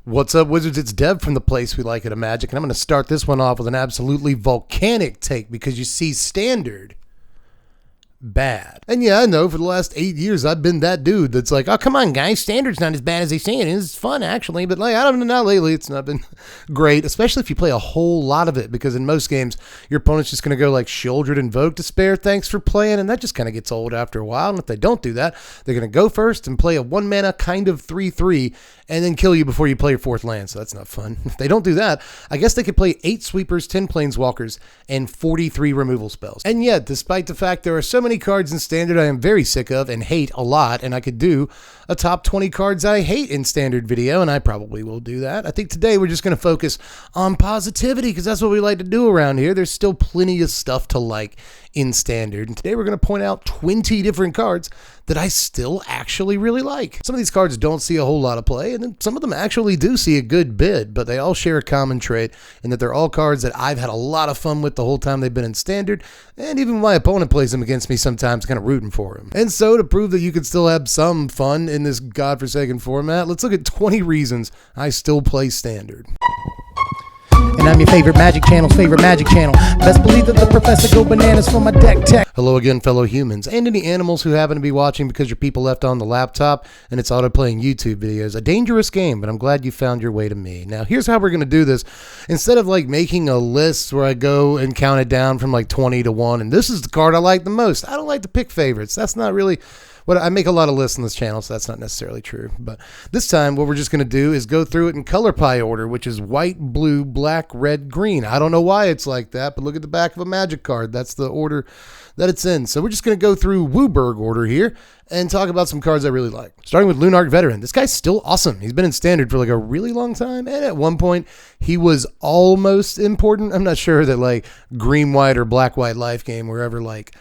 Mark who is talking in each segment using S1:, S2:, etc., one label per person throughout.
S1: What's up, Wizards? It's Dev from the place we like it at Magic, and I'm going to start this one off with an absolutely volcanic take because you see, Standard, bad. And yeah, I know for the last 8 years I've been that dude that's like, oh, come on, guys, Standard's not as bad as they say it is. It's fun, actually, but like, I don't know, lately it's not been great, especially if you play a whole lot of it, because in most games, your opponent's just going to go like Shieldred, Invoke Despair, thanks for playing, and that just kind of gets old after a while, and if they don't do that, they're going to go first and play a 1-mana kind of 3/3, and then kill you before you play your 4th land, so that's not fun. If they don't do that, I guess they could play 8 Sweepers, 10 Planeswalkers, and 43 removal spells. And yet, despite the fact there are so many cards in Standard I am very sick of and hate a lot, and I could do a top 20 cards I hate in Standard video, and I probably will do that. I think today we're just going to focus on positivity, because that's what we like to do around here. There's still plenty of stuff to like in Standard, and today we're going to point out 20 different cards that I still actually really like. Some of these cards don't see a whole lot of play, and then some of them actually do see a good bit, but they all share a common trait in that they're all cards that I've had a lot of fun with the whole time they've been in Standard, and even when my opponent plays them against me sometimes, kind of rooting for them. And so, to prove that you can still have some fun in this godforsaken format, let's look at 20 reasons I still play Standard. And I'm your favorite Magic Channel's favorite Magic Channel. Best believe that the professor go bananas for my deck tech. Hello again, fellow humans, and any animals who happen to be watching because your people left on the laptop and it's auto-playing YouTube videos. A dangerous game, but I'm glad you found your way to me. Now, here's how we're going to do this. Instead of like making a list where I go and count it down from like 20 to 1, and this is the card I like the most. I don't like to pick favorites. That's not really... I make a lot of lists on this channel, so that's not necessarily true. But this time, what we're just going to do is go through it in color pie order, which is white, blue, black, red, green. I don't know why it's like that, but look at the back of a Magic card. That's the order that it's in. So we're just going to go through Wooburg order here and talk about some cards I really like. Starting with Lunarch Veteran. This guy's still awesome. He's been in Standard for like a really long time, and at one point, he was almost important. I'm not sure that like green-white or black-white life game were ever like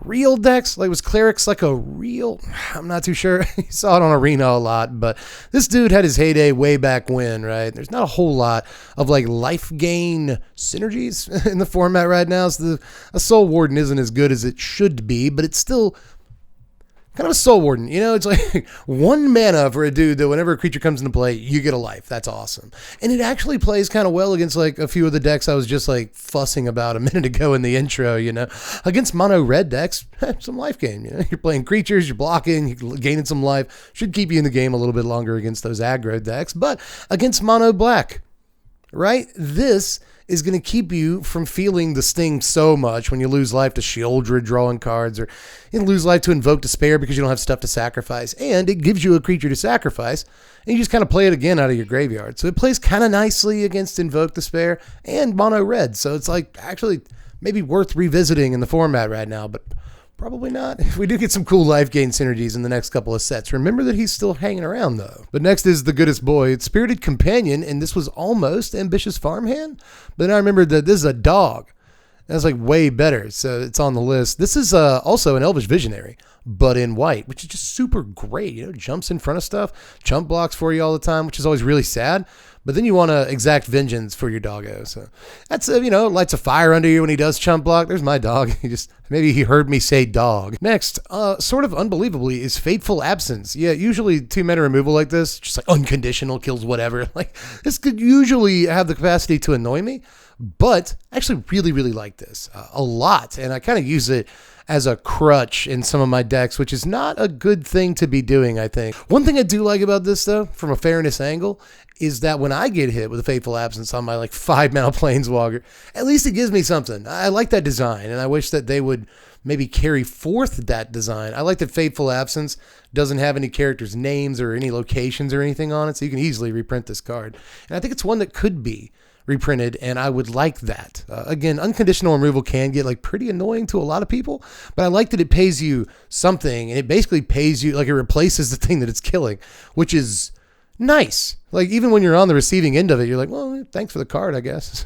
S1: real decks. Like, was Clerics like a real? I'm not too sure. You saw it on Arena a lot, but this dude had his heyday way back when, right? There's not a whole lot of like life gain synergies in the format right now. So a Soul Warden isn't as good as it should be, but it's still kind of a Soul Warden. You know, it's like 1 mana for a dude that whenever a creature comes into play, you get a life. That's awesome. And it actually plays kind of well against like a few of the decks I was just like fussing about a minute ago in the intro, you know. Against mono red decks, some life gain, you know. You're playing creatures, you're blocking, you're gaining some life. Should keep you in the game a little bit longer against those aggro decks. But against mono black, right? This is going to keep you from feeling the sting so much when you lose life to Shieldred drawing cards, or you lose life to Invoke Despair because you don't have stuff to sacrifice, and it gives you a creature to sacrifice, and you just kind of play it again out of your graveyard. So it plays kind of nicely against Invoke Despair and mono red, so it's like actually maybe worth revisiting in the format right now, but probably not. If we do get some cool life gain synergies in the next couple of sets. Remember that he's still hanging around, though. But next is the goodest boy. It's Spirited Companion, and this was almost Ambitious Farmhand. But then I remembered that this is a dog. That's like way better, so it's on the list. This is also an Elvish Visionary, but in white, which is just super great. You know, jumps in front of stuff, chump blocks for you all the time, which is always really sad. But then you want to exact vengeance for your doggo. So that's, you know, lights a fire under you when he does chump block. There's my dog. Maybe he heard me say dog. Next, sort of unbelievably, is Fateful Absence. Yeah, usually 2-mana removal like this, just like unconditional, kills whatever. Like, this could usually have the capacity to annoy me, but I actually really, really like this a lot. And I kind of use it as a crutch in some of my decks, which is not a good thing to be doing, I think. One thing I do like about this, though, from a fairness angle, is that when I get hit with a Fateful Absence on my like 5-mana Planeswalker, at least it gives me something. I like that design, and I wish that they would maybe carry forth that design. I like that Fateful Absence doesn't have any characters' names or any locations or anything on it, so you can easily reprint this card. And I think it's one that could be reprinted, and I would like that. Again, unconditional removal can get like pretty annoying to a lot of people, but I like that it pays you something, and it basically pays you, like it replaces the thing that it's killing, which is nice. Like, even when you're on the receiving end of it, you're like, well, thanks for the card, I guess.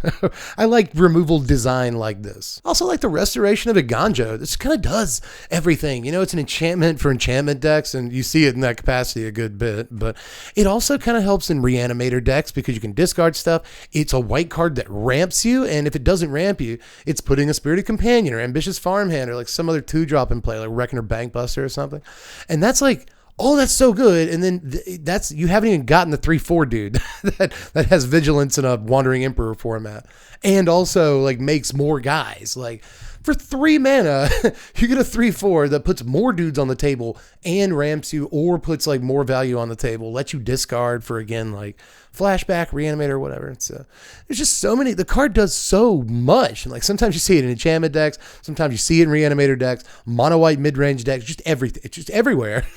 S1: I like removal design like this. Also like the Restoration of Iganjo. This kind of does everything. You know, it's an enchantment for enchantment decks, and you see it in that capacity a good bit, but it also kind of helps in Reanimator decks because you can discard stuff. It's a white card that ramps you, and if it doesn't ramp you, it's putting a Spirited Companion or Ambitious Farmhand or like some other 2-drop in play, like Reckoner Bankbuster or something. And that's like Oh, that's so good. And then that's, you haven't even gotten the 3/4 dude that has vigilance in a Wandering Emperor format. And also like makes more guys. Like for 3 mana, you get a 3/4 that puts more dudes on the table and ramps you, or puts like more value on the table, lets you discard for, again, like flashback, reanimator, whatever. It's there's just so many. The card does so much, and like sometimes you see it in enchantment decks, sometimes you see it in reanimator decks, mono white mid range decks, just everything. It's just everywhere.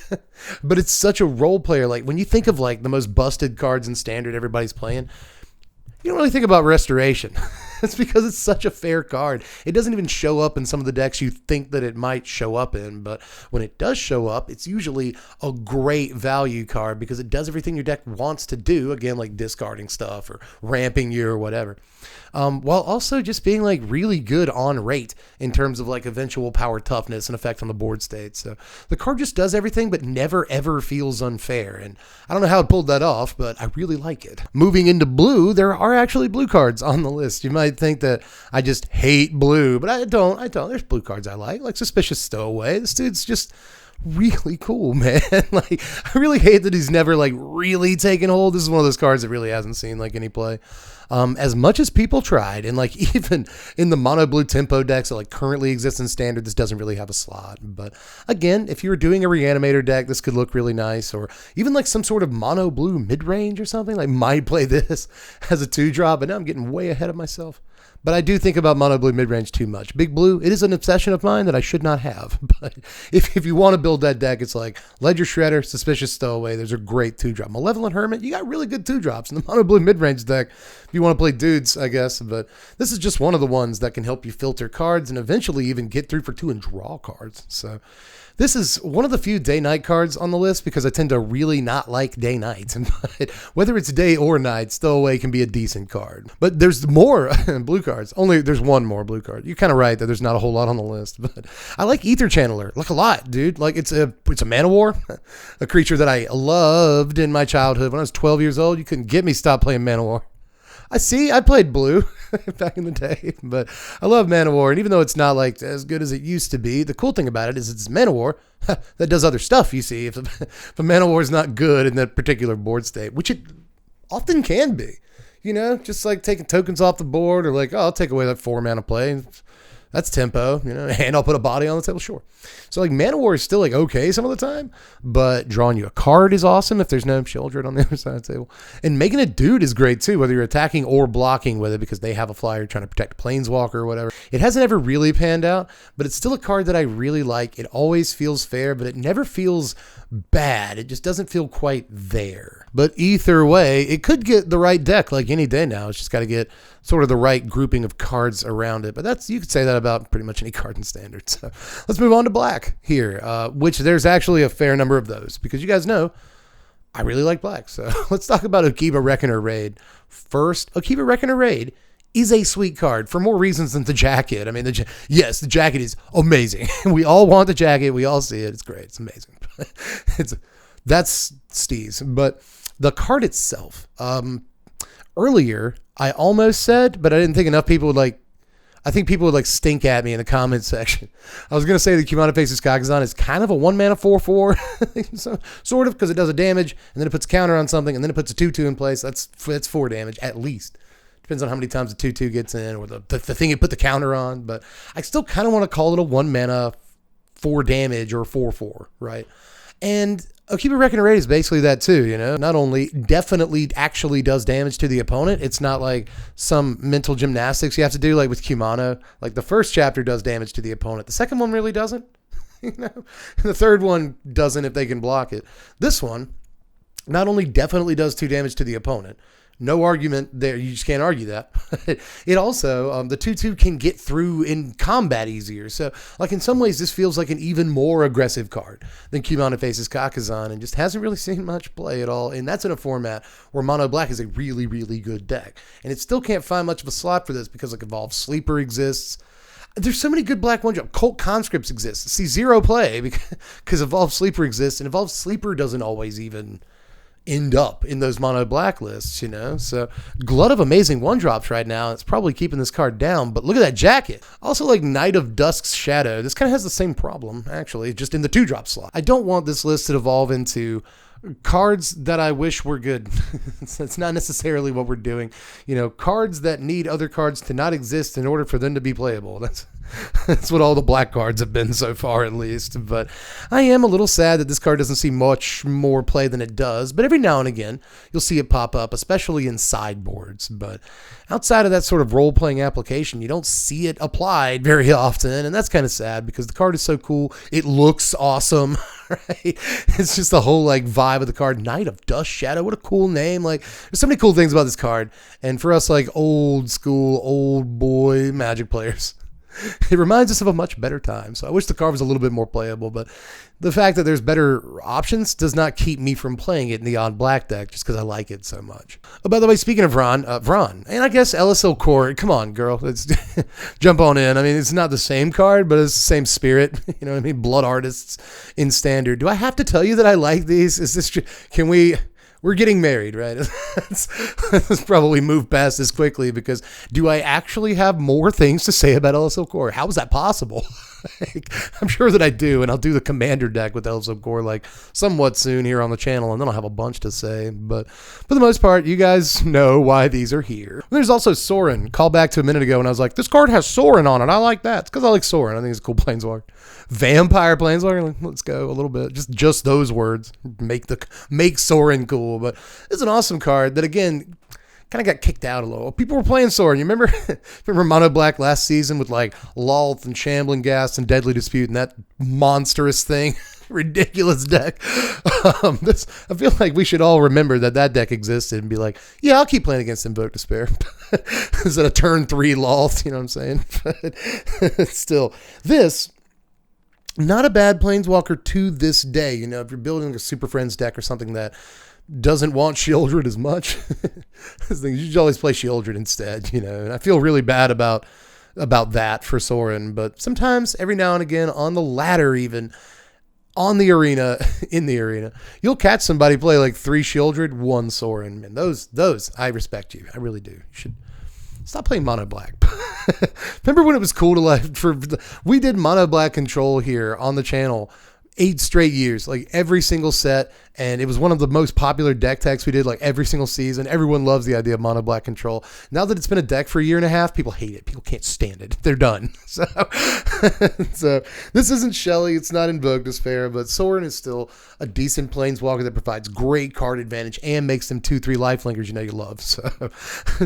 S1: But it's such a role player. Like when you think of like the most busted cards in standard everybody's playing, you don't really think about Restoration. It's because it's such a fair card. It doesn't even show up in some of the decks you think that it might show up in, but when it does show up, it's usually a great value card because it does everything your deck wants to do, again, like discarding stuff or ramping you or whatever. While also just being like really good on rate in terms of like eventual power toughness and effect on the board state. So the card just does everything but never ever feels unfair. And I don't know how it pulled that off, but I really like it. Moving into blue, there are actually blue cards on the list. You might think that I just hate blue, but I don't. There's blue cards I like Suspicious Stowaway. This dude's just really cool, man. Like I really hate that he's never like really taken hold. This is one of those cards that really hasn't seen like any play. As much as people tried, and like even in the mono blue tempo decks that like currently exist in standard, this doesn't really have a slot. But again, if you were doing a reanimator deck, this could look really nice, or even like some sort of mono blue mid range or something. Like might play this as a 2-drop, but now I'm getting way ahead of myself. But I do think about mono blue mid-range too much. Big blue, it is an obsession of mine that I should not have. But if you want to build that deck, it's like Ledger Shredder, Suspicious Stowaway. Those are great 2-drop. Malevolent Hermit, you got really good 2-drops in the mono blue mid-range deck if you want to play dudes, I guess. But this is just one of the ones that can help you filter cards and eventually even get through for 2 and draw cards. So this is one of the few day-night cards on the list because I tend to really not like day-night. But whether it's day or night, Stowaway can be a decent card. But there's more blue cards. Only there's one more blue card. You're kind of right that there's not a whole lot on the list. But I like Ether Channeler. Like a lot, dude. Like it's a Mana War, a creature that I loved in my childhood. When I was 12 years old, you couldn't get me to stop playing Mana War. I played blue back in the day, but I love Mana War. And even though it's not like as good as it used to be, the cool thing about it is it's Mana War that does other stuff, you see. If a Mana War is not good in that particular board state, which it often can be, you know, just like taking tokens off the board or like, oh, I'll take away that 4 mana play. That's tempo, you know, and I'll put a body on the table, sure. So like Mana War is still like okay some of the time, but drawing you a card is awesome if there's no Children on the other side of the table. And making a dude is great too, whether you're attacking or blocking with it because they have a flyer trying to protect Planeswalker or whatever. It hasn't ever really panned out, but it's still a card that I really like. It always feels fair, but it never feels bad. It just doesn't feel quite there. But either way, it could get the right deck like any day now. It's just got to get sort of the right grouping of cards around it. But you could say that about pretty much any card in standard. So let's move on to black here, which there's actually a fair number of those because you guys know I really like black. So let's talk about Akiba Reckoner Raid. First, Akiba Reckoner Raid is a sweet card for more reasons than the jacket. I mean, yes, the jacket is amazing. We all want the jacket. We all see it. It's great. It's amazing. That's Steve's. But the card itself, earlier, I almost said, but I didn't think enough people would like, I think people would like stink at me in the comments section. I was going to say the Kumano Faces Kagazan is kind of a 1-mana 4/4, so, sort of, because it does a damage, and then it puts a counter on something, and then it puts a 2/2 in place. That's 4 damage, at least. Depends on how many times the 2/2 gets in, or the thing you put the counter on, but I still kind of want to call it a 1-mana 4 damage or 4/4, right? And Akiba Reckoner Raid is basically that too, you know? Not only definitely actually does damage to the opponent, it's not like some mental gymnastics you have to do like with Kumano. Like the first chapter does damage to the opponent. The second one really doesn't, you know? The third one doesn't if they can block it. This one not only definitely does 2 damage to the opponent, no argument there. You just can't argue that. It also, the 2/2 can get through in combat easier. So, like, in some ways, this feels like an even more aggressive card than Kumano Faces Kakazan and just hasn't really seen much play at all. And that's in a format where Mono Black is a really, really good deck. And it still can't find much of a slot for this because, like, Evolved Sleeper exists. There's so many good black ones. Cult Conscripts exist. See, 0 play because Evolved Sleeper exists. And Evolved Sleeper doesn't always even end up in those mono black lists, you know? So glut of amazing one drops right now. It's probably keeping this card down, but look at that jacket. Also like Knight of Dusk's Shadow. This kind of has the same problem, actually, just in the 2-drop slot. I don't want this list to evolve into cards that I wish were good. That's not necessarily what we're doing. You know, cards that need other cards to not exist in order for them to be playable. That's what all the black cards have been so far, at least. But I am a little sad that this card doesn't see much more play than it does. But every now and again, you'll see it pop up, especially in sideboards. But outside of that sort of role-playing application, you don't see it applied very often. And that's kind of sad because the card is so cool. It looks awesome, right? It's just the whole like vibe of the card. Knight of Dust Shadow. What a cool name. Like, there's so many cool things about this card. And for us like old school, old boy Magic players, it reminds us of a much better time. So I wish the card was a little bit more playable, but the fact that there's better options does not keep me from playing it in the odd black deck just because I like it so much. Oh, by the way, speaking of Vron, and I guess LSL Core, come on, girl, let's jump on in. I mean, it's not the same card, but it's the same spirit. You know what I mean? Blood Artists in Standard. Do I have to tell you that I like these? Is this? Can we? We're getting married, right? Let's probably move past this quickly because do I actually have more things to say about LSL Core? How is that possible? Like, I'm sure that I do, and I'll do the Commander deck with LSL Core like somewhat soon here on the channel, and then I'll have a bunch to say. But for the most part, you guys know why these are here. There's also Sorin. Call back to a minute ago, and I was like, this card has Sorin on it. I like that. It's because I like Sorin. I think it's a cool planeswalker. Vampire planeswalker. Let's go a little bbit. Just those words make Sorin cool. But it's an awesome card that again kind of got kicked out a little. People were playing Sorin. You remember Mono Black last season with like Lolth and Shambling Gas and Deadly Dispute and that monstrous thing. Ridiculous deck. I feel like we should all remember that deck existed and be like, yeah, I'll keep playing against Invoke Despair. Is it a turn 3 Lolth? You know what I'm saying? But still, this not a bad planeswalker to this day. You know, if you're building a Super Friends deck or something that doesn't want Shieldred as much, you should always play Shieldred instead, you know. And I feel really bad about that for Sorin, but sometimes, every now and again, on the ladder even, on the arena, in the arena, you'll catch somebody play like 3 Shieldred, 1 Sorin. And those, I respect you. I really do. You should stop playing Mono Black. Remember when it was cool to we did Mono Black Control here on the channel 8 straight years, like every single set, and it was one of the most popular deck techs we did like every single season. Everyone loves the idea of Mono Black Control. Now that it's been a deck for a year and a half, people hate it. People can't stand it. They're done. So this isn't Shelly. It's not Invoke Despair, but Sorin is still a decent planeswalker that provides great card advantage and makes them 2-3 lifelinkers you know you love. So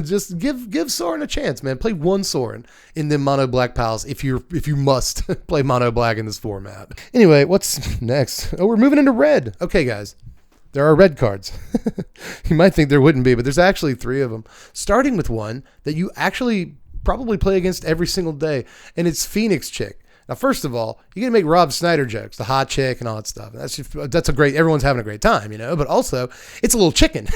S1: just give Sorin a chance, man. Play 1 Sorin in the Mono Black pals if you must play Mono Black in this format. Anyway, what's next? Oh, we're moving into red. Okay, guys. There are red cards. You might think there wouldn't be, but there's actually 3 of them. Starting with one that you actually probably play against every single day, and it's Phoenix Chick. Now, first of all, you can make Rob Snyder jokes, the hot chick and all that stuff. That's a great. Everyone's having a great time, you know. But also, it's a little chicken.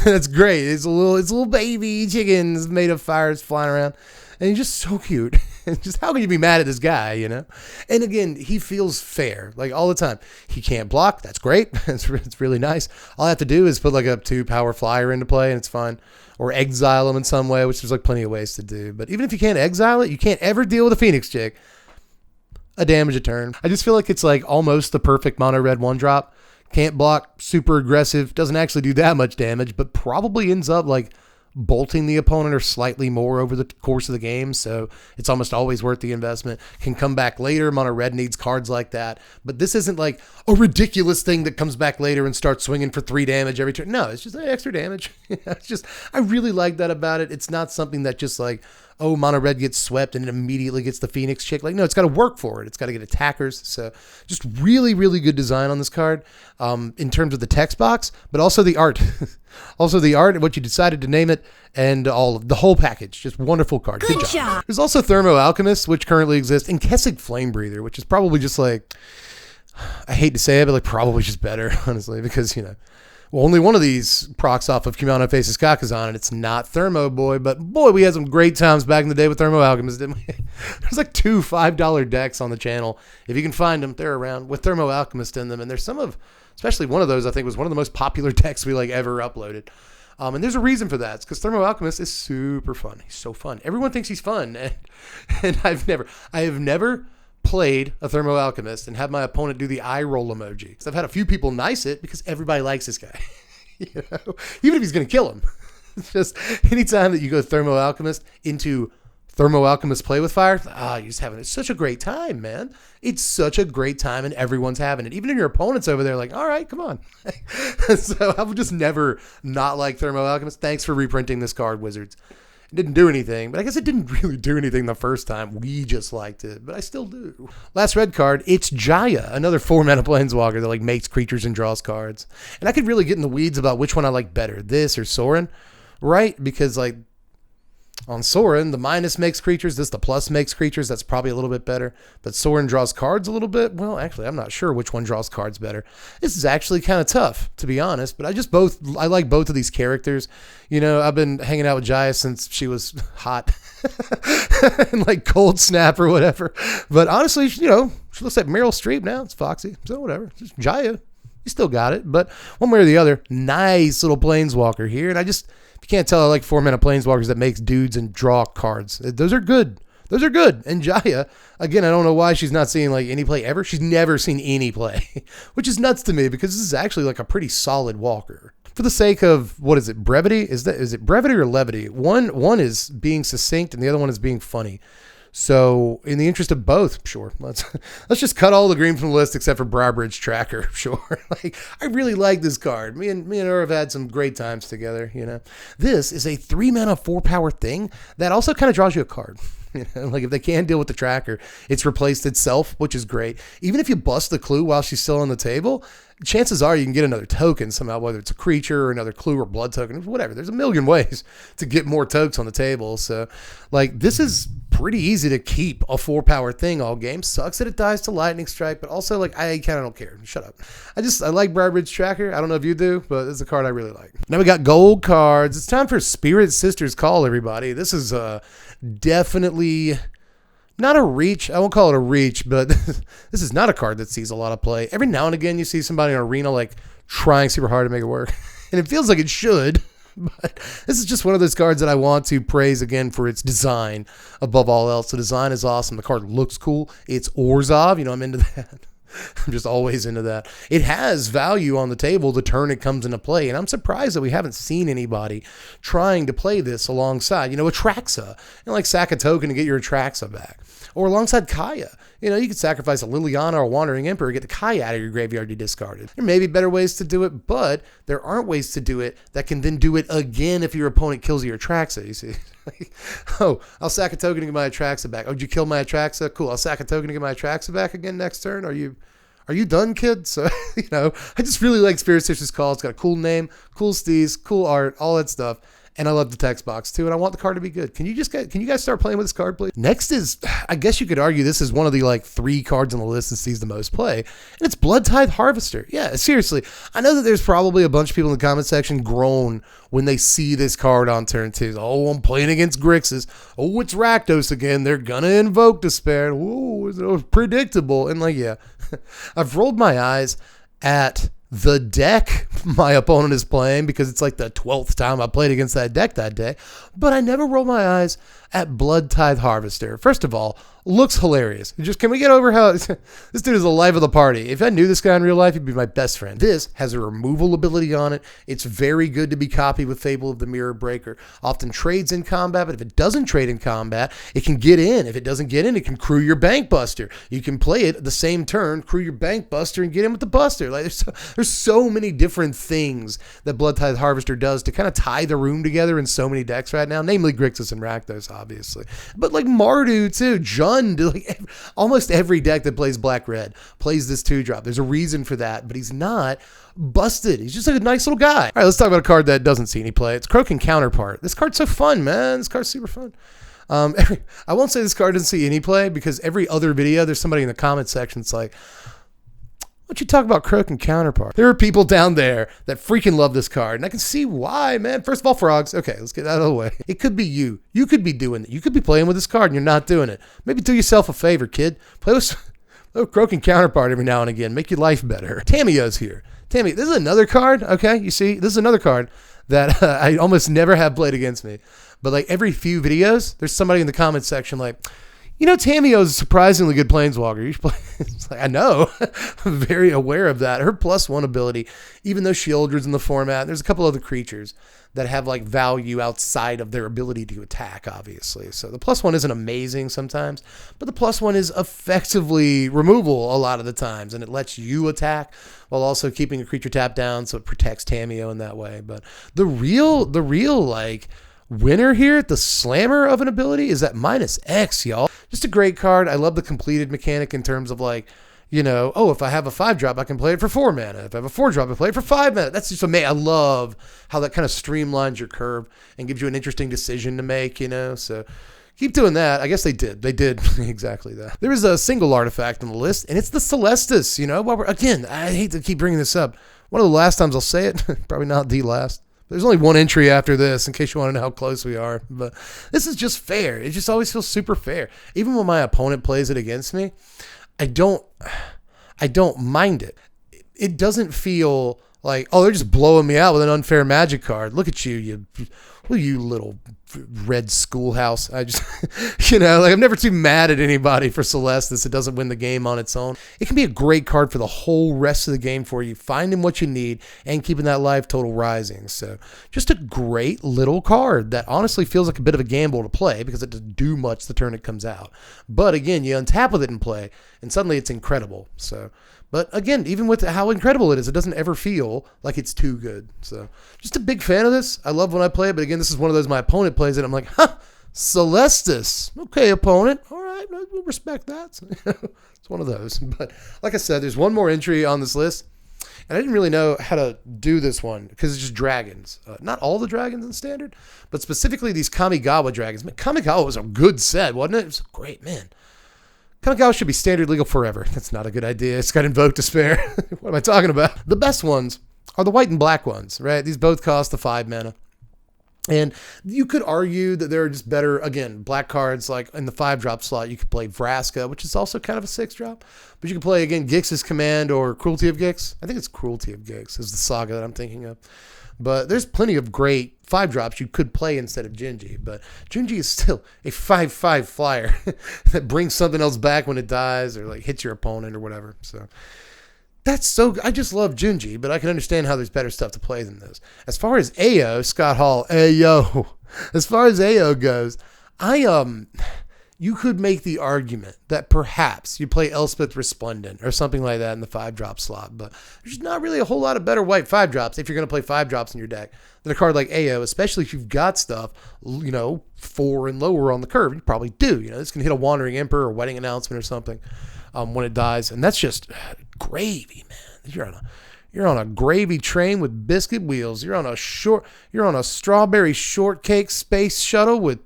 S1: That's great. It's a little baby chicken made of fires flying around, and he's just so cute. Just how can you be mad at this guy, you know? And again, he feels fair, like all the time. He can't block. That's great. It's really nice. All I have to do is put like a 2-power flyer into play, and it's fine. Or exile him in some way, which there's like plenty of ways to do. But even if you can't exile it, you can't ever deal with a Phoenix Chick. A damage a turn. I just feel like it's like almost the perfect mono red 1-drop. Can't block, super aggressive, doesn't actually do that much damage, but probably ends up like bolting the opponent or slightly more over the course of the game, so it's almost always worth the investment. Can come back later. Mono red needs cards like that, but this isn't like a ridiculous thing that comes back later and starts swinging for 3 damage every turn. No, it's just extra damage. It's just, I really like that about it. It's not something that just like, oh, mono red gets swept and it immediately gets the Phoenix Chick. Like, no, it's got to work for it. It's got to get attackers. So just really, really good design on this card in terms of the text box, but also the art. Also the art, what you decided to name it, and the whole package. Just wonderful card. Good job. There's also Thermo Alchemist, which currently exists, and Kessig Flame Breather, which is probably just like, I hate to say it, but like probably just better, honestly, because, you know, well, only one of these procs off of Kumano Faces Kakazan, and it's not Thermo Boy, but boy, we had some great times back in the day with Thermo Alchemist, didn't we? There's like 2 $5 decks on the channel. If you can find them, they're around with Thermo Alchemist in them, and there's some of Especially one of those, I think, was one of the most popular decks we like ever uploaded. And there's a reason for that. It's because Thermo Alchemist is super fun. He's so fun. Everyone thinks he's fun. And I have never played a Thermo Alchemist and had my opponent do the eye roll emoji. So I've had a few people nice it because everybody likes this guy. You know, even if he's going to kill him. It's just anytime that you go Thermo Alchemist into Thermo Alchemist Play with Fire, you're just having such a great time, man. It's such a great time, and everyone's having it. Even if your opponent's over there like, all right, come on. So I would just never not like Thermo Alchemist. Thanks for reprinting this card, Wizards. It didn't do anything, but I guess it didn't really do anything the first time. We just liked it, but I still do. Last red card, it's Jaya, another 4-mana planeswalker that like makes creatures and draws cards. And I could really get in the weeds about which one I like better, this or Sorin, right? Because like on Sorin, the minus makes creatures, the plus makes creatures. That's probably a little bit better. But Sorin draws cards a little bit. Well, actually, I'm not sure which one draws cards better. This is actually kind of tough, to be honest. But I like both of these characters. You know, I've been hanging out with Jaya since she was hot. And like Cold Snap or whatever. But honestly, you know, she looks like Meryl Streep now. It's Foxy. So whatever. Just Jaya. You still got it. But one way or the other, nice little planeswalker here. And if you can't tell, I like 4-mana planeswalkers that makes dudes and draw cards. Those are good. Those are good. And Jaya, again, I don't know why she's not seeing like any play ever. She's never seen any play, which is nuts to me because this is actually like a pretty solid walker. For the sake of, what is it, brevity? Is it brevity or levity? One is being succinct and the other one is being funny. So in the interest of both, sure, let's just cut all the green from the list except for Browbridge Tracker. Sure. Like, I really like this card. Me and her have had some great times together, you know. This is a 3-mana 4-power thing that also kind of draws you a card. You know, like if they can't deal with the tracker, it's replaced itself, which is great. Even if you bust the clue while she's still on the table, chances are you can get another token somehow, whether it's a creature or another clue or blood token, whatever. There's a million ways to get more tokens on the table. So like this is pretty easy to keep a 4-power thing all game. Sucks that it dies to lightning strike, but also like I kind of don't care. Shut up. I like Browbridge Tracker. I don't know if you do, but it's a card I really like. Now we got gold cards. It's time for Spirit Sisters Call, everybody. This is definitely not a reach. I won't call it a reach, but this is not a card that sees a lot of play. Every now and again, you see somebody in Arena like trying super hard to make it work, and it feels like it should. But this is just one of those cards that I want to praise again for its design above all else. The design is awesome. The card looks cool. It's Orzhov. You know, I'm into that. I'm just always into that. It has value on the table the turn it comes into play, and I'm surprised that we haven't seen anybody trying to play this alongside, you know, Atraxa, and like sack a token to get your Atraxa back, or alongside Kaya. You know, you could sacrifice a Liliana or a Wandering Emperor, get the Kaya out of your graveyard you discarded. There may be better ways to do it, but there aren't ways to do it that can then do it again if your opponent kills your Atraxa, you see. Oh, I'll sack a token to get my Atraxa back. Oh, did you kill my Atraxa? Cool, I'll sack a token to get my Atraxa back again next turn. Are you done, kid? So, you know, I just really like Spirit Sisters Call. It's got a cool name, cool steez, cool art, all that stuff. And I love the text box too, and I want the card to be good. Can you guys start playing with this card, please? Next is, I guess you could argue this is one of the like 3 cards on the list that sees the most play, and it's Bloodtithe Harvester. Yeah, seriously. I know that there's probably a bunch of people in the comment section groan when they see this card on turn 2. Oh, I'm playing against Grixis. Oh, it's Rakdos again. They're gonna invoke Despair. Oh, it's predictable. And like, yeah, I've rolled my eyes at the deck my opponent is playing because it's like the 12th time I played against that deck that day, but I never roll my eyes at Bloodtithe Harvester. First of all, looks hilarious. Can we get over how this dude is the life of the party? If I knew this guy in real life, he'd be my best friend. This has a removal ability on it. It's very good to be copied with Fable of the Mirror Breaker. Often trades in combat, but if it doesn't trade in combat, it can get in. If it doesn't get in, it can crew your Bank Buster. You can play it the same turn, crew your Bank Buster, and get in with the Buster. Like there's so many different things that Bloodtithe Harvester does to kind of tie the room together in so many decks right now, namely Grixis and Rakdos, obviously. But like Mardu too, Jund, like almost every deck that plays black-red plays this 2-drop. There's a reason for that, but he's not busted. He's just like a nice little guy. All right, let's talk about a card that doesn't see any play. It's Croaking Counterpart. This card's so fun, man. This card's super fun. I won't say this card doesn't see any play because every other video, there's somebody in the comment section that's like, why don't you talk about Croaking Counterpart? There are people down there that freaking love this card, and I can see why, man. First of all, frogs. Okay, let's get that out of the way. It could be you. You could be doing it. You could be playing with this card, and you're not doing it. Maybe do yourself a favor, kid. Play with Croaking Counterpart every now and again. Make your life better. Tamiyo's here. Tammy, this is another card. Okay, you see, this is another card that I almost never have played against me. But like every few videos, there's somebody in the comments section like, you know, Tamio is a surprisingly good planeswalker. You should play. It's like, I know. I'm very aware of that. Her +1 ability, even though Shieldred's in the format, there's a couple other creatures that have like value outside of their ability to attack, obviously. So the +1 isn't amazing sometimes, but the +1 is effectively removal a lot of the times, and it lets you attack while also keeping a creature tapped down, so it protects Tamio in that way. But the real like winner here, the slammer of an ability, is that -X, y'all. Just a great card. I love the completed mechanic in terms of like, you know, oh, if I have a 5-drop, I can play it for 4 mana. If I have a 4-drop, I play it for 5 mana. That's just amazing. I love how that kind of streamlines your curve and gives you an interesting decision to make, you know. So keep doing that. I guess they did. They did exactly that. There is a single artifact on the list, and it's the Celestis, you know. Again, I hate to keep bringing this up. One of the last times I'll say it, probably not the last. There's only one entry after this in case you want to know how close we are. But this is just fair. It just always feels super fair. Even when my opponent plays it against me, I don't mind it. It doesn't feel like, oh, they're just blowing me out with an unfair Magic card. Look at you, you little red schoolhouse. I just, you know, like I'm never too mad at anybody for Celestis. It doesn't win the game on its own. It can be a great card for the whole rest of the game for you, finding what you need and keeping that life total rising. So just a great little card that honestly feels like a bit of a gamble to play because it doesn't do much the turn it comes out. But again, you untap with it and play, and suddenly it's incredible. So, but again, even with how incredible it is, it doesn't ever feel like it's too good. So just a big fan of this. I love when I play it, but again, this is one of those my opponent plays it. I'm like, Celestis. Okay, opponent. All right, we'll respect that. It's one of those. But like I said, there's one more entry on this list, and I didn't really know how to do this one because it's just dragons. Not all the dragons in Standard, but specifically these Kamigawa dragons. Man, Kamigawa was a good set, wasn't it? It was great, man. Kamigawa should be Standard legal forever. That's not a good idea. It's got Invoke Despair. What am I talking about? The best ones are the white and black ones, right? These both cost the 5 mana. And you could argue that they're just better, again, black cards like in the 5-drop slot. You could play Vraska, which is also kind of a 6-drop. But you can play, again, Gix's Command or Cruelty of Gix. I think it's Cruelty of Gix is the saga that I'm thinking of. But there's plenty of great 5-drops you could play instead of Genji. But Genji is still a 5/5 flyer that brings something else back when it dies or like hits your opponent or whatever. So that's so I just love Genji, but I can understand how there's better stuff to play than this. As far as AO, Scott Hall, Ayo. As far as AO goes, you could make the argument that perhaps you play Elspeth Resplendent or something like that in the 5-drop slot, but there's not really a whole lot of better white 5-drops if you're going to play 5-drops in your deck than a card like AO, especially if you've got stuff, you know, 4 and lower on the curve. You probably do. You know, this can hit a Wandering Emperor or Wedding Announcement or something when it dies, and that's just gravy, man. You're on a gravy train with biscuit wheels. You're on a strawberry shortcake space shuttle with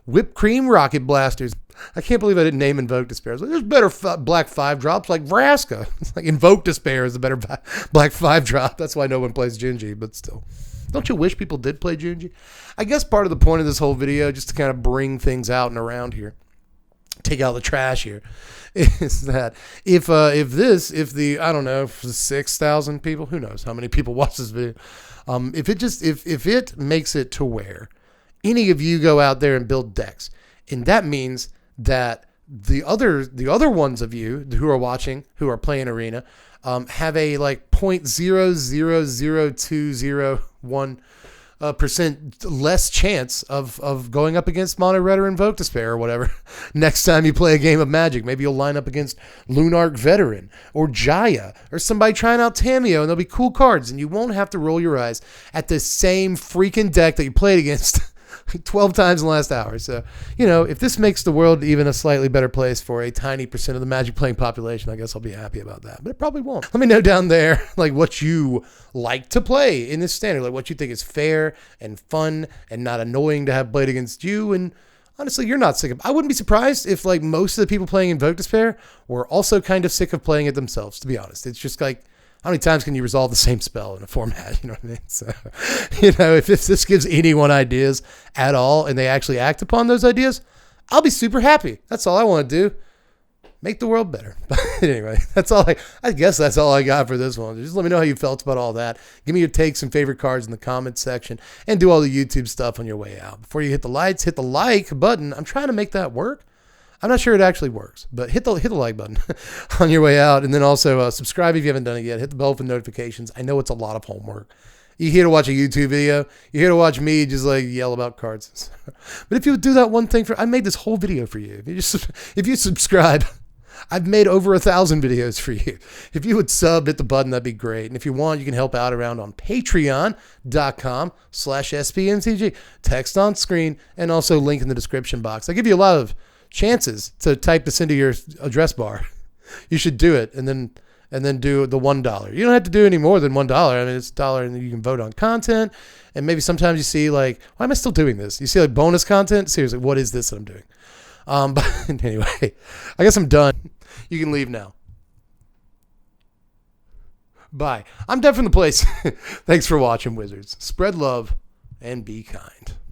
S1: whipped cream rocket blasters. I can't believe I didn't name Invoke Despair. I was like, there's better black 5-drops like Vraska. It's like Invoke Despair is a better black 5-drop. That's why no one plays Genji, but still. Don't you wish people did play Genji? I guess part of the point of this whole video, just to kind of bring things out and around here, take out the trash here, is that if the I don't know, 6,000 people, who knows how many people watch this video, if it makes it to where any of you go out there and build decks, and that means that the other ones of you who are watching, who are playing Arena, have a like 0.000201% less chance of going up against Mono Red or Invoke Despair or whatever next time you play a game of Magic. Maybe you'll line up against Lunark Veteran or Jaya or somebody trying out Tamio, and there'll be cool cards, and you won't have to roll your eyes at the same freaking deck that you played against 12 times in the last hour. So, you know, if this makes the world even a slightly better place for a tiny percent of the Magic playing population, I guess I'll be happy about that. But it probably won't. Let me know down there, like, what you like to play in this Standard, like what you think is fair and fun and not annoying to have played against you. And honestly, you're not sick of it. I wouldn't be surprised if like most of the people playing Invoke Despair were also kind of sick of playing it themselves, to be honest. It's just like, how many times can you resolve the same spell in a format? You know what I mean? So, you know, if this gives anyone ideas at all and they actually act upon those ideas, I'll be super happy. That's all I want to do. make the world better. But anyway, I guess that's all I got for this one. Just let me know how you felt about all that. Give me your takes and favorite cards in the comments section, and do all the YouTube stuff on your way out. Before you hit the lights, hit the like button. I'm trying to make that work. I'm not sure it actually works, but hit the like button on your way out. And then also subscribe if you haven't done it yet. Hit the bell for notifications. I know it's a lot of homework. You're here to watch a YouTube video. You're here to watch me just like yell about cards. But if you would do that one thing I made this whole video for you. If you subscribe, I've made over 1,000 videos for you. If you would sub, hit the button, that'd be great. And if you want, you can help out around on patreon.com/SPMTG. Text on screen and also link in the description box. I give you a lot of chances to type this into your address bar. You should do it and then do the $1. You don't have to do any more than $1. I mean, it's $1 and you can vote on content. And maybe sometimes you see like, why am I still doing this? You see like bonus content. Seriously, what is this that I'm doing? But anyway, I guess I'm done. You can leave now. Bye. I'm Dev from the place. Thanks for watching, Wizards. Spread love and be kind.